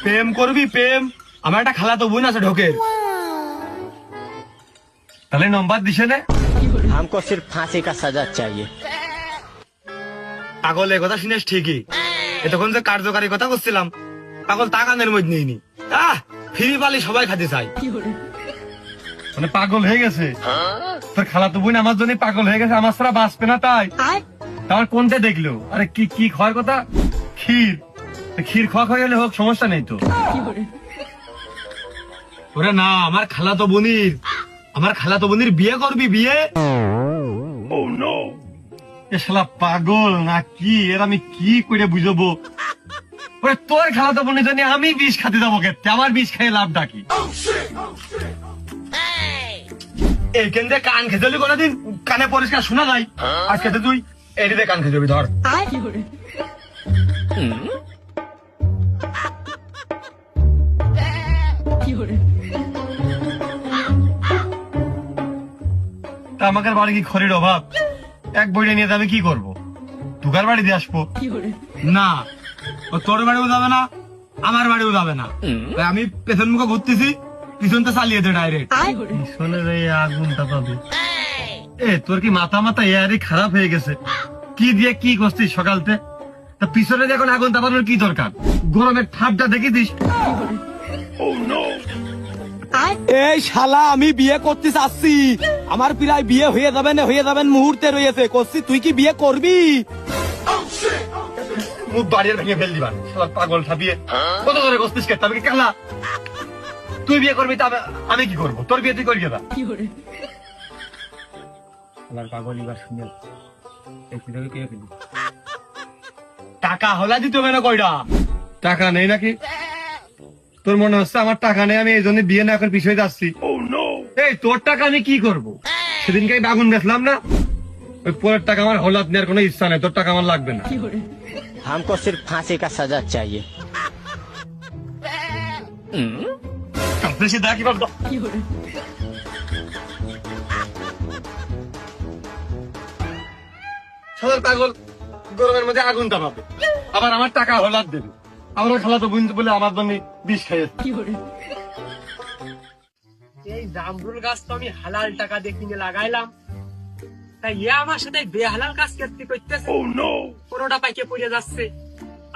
প্রেম করবি প্রেম? আমার একটা খালাতো বোন আছে ঢোকের, তাহলে নম্বর দিছে না। हमको सिर्फ फांसी का सजा चाहिए। পাগল এ কথা শুনিস ঠিকই, এতক্ষণ যে কার্যকারী কথা করছিলাম পাগল তা কানের মধ্যে নেইনি। ফ্রি পালি সবাই খাতে চাই, মানে পাগল হয়ে গেছে। তোর খালাতো বোন আমার জন্য পাগল হয়ে গেছে, আমার ছাড়া বাঁচবে না তাই। আমার কোনটা দেখলো? আরে কি কি খাওয়ার কথা? ক্ষীর। ক্ষীর খাওয়া খাওয়া গেলে হোক, সমস্যা নেই তো। ওরে না, আমার খালাতো বোনির বিয়ে করবি বিয়ে? এ শালা পাগল না কি? এর আমি কি করে বুঝবো? ওরে তোর খালাতো বোনের জন্য আমি বিষ খাতে যাবো ক্ষেত্রে, আমার বিষ খেয়ে লাভ ডাকি। এইখান থেকে কান খেতে কোনোদিন কানে পরিষ্কার শোনা যায়, আজকে তো তুই এটিতে কান খেতে ধর। তা আমাকে বাড়ি কি খড়ির অভাব? এক বইটা নিয়ে আমি কি করবো? তুকার বাড়ি দিয়ে আসবো না? ও তোর বাড়িও যাবে না, আমার বাড়িও যাবে না। তাই আমি পেছন মুখে ঘুরতেছি, পিছনটা চালিয়ে দে ডাইরেক্ট। পিছনে আগুনটা পাবে। এ তোর কি মাথা এয়ারই খারাপ হয়ে গেছে? কি দিয়ে কি করছিস সকালতে? তা পিছনে এখন আগুন তাপানোর কি দরকার? গরমের ঠাপটা দেখিস। এই শালা, আমি বিয়ে করতে চাচ্ছি, আমার প্রায় বিয়ে হয়ে যাবেন মুহূর্তে রয়েছে, করছি তুই কি বিয়ে করবি? মুখ বাড়িয়ে ভেঙে ফেল দিবা শালা পাগল ছাপিয়ে। কত করে করছিস কে? তবে কি কালা তুই বিয়ে করবি তা আমি কি করবো? তোর বিয়ে তুই করবি না। পাগল এবার শুনে টাকা হলা দিতে হবে না কয়টা? টাকা নেই নাকি? তোর মনে হচ্ছে আমার টাকা নেই, আমি এই জন্য বিয়ে না করে পিছিয়ে যাচ্ছি? এই তোর টাকা আমি কি করবো? সেদিনকে আগুন বেচলাম না, ওই পরের টাকা আমার হলাত নেওয়ার কোনো ইচ্ছা নেই। তোর টাকা আমার লাগবে না। हमको सिर्फ फांसी का सजा चाहिए। বেশি দা কি ভাবতো? সাধারণ পাগল গরমের মধ্যে আগুন তাপাবে, আবার আমার টাকা হলাত দেবে, আমার খালাতো বোন বলে আমার জন্য বিষ খাইয়েছে। এই জামরুল গাছ তো আমি হালাল টাকা দিয়ে কিনে লাগাইলাম, তাই এ আমার সাথে বেহালাল কাজ করতেছে। কোনোটা পাইকে পড়ে যাচ্ছে,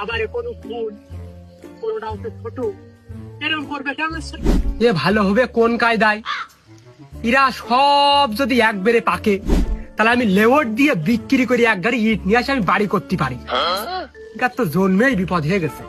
আবার কোনো ফুল, কোনোটা হচ্ছে ছোট, এরকম করবে কেমন? এ ভালো হবে কোন কায়দায়? এরা সব যদি একবারে পাকে, তাহলে আমি লেওয়ার দিয়ে বিক্রি করে এক গাড়ি ইট নিয়ে আসে আমি বাড়ি করতে পারি। এটা তো জন্মেই বিপদ হয়ে গেছে।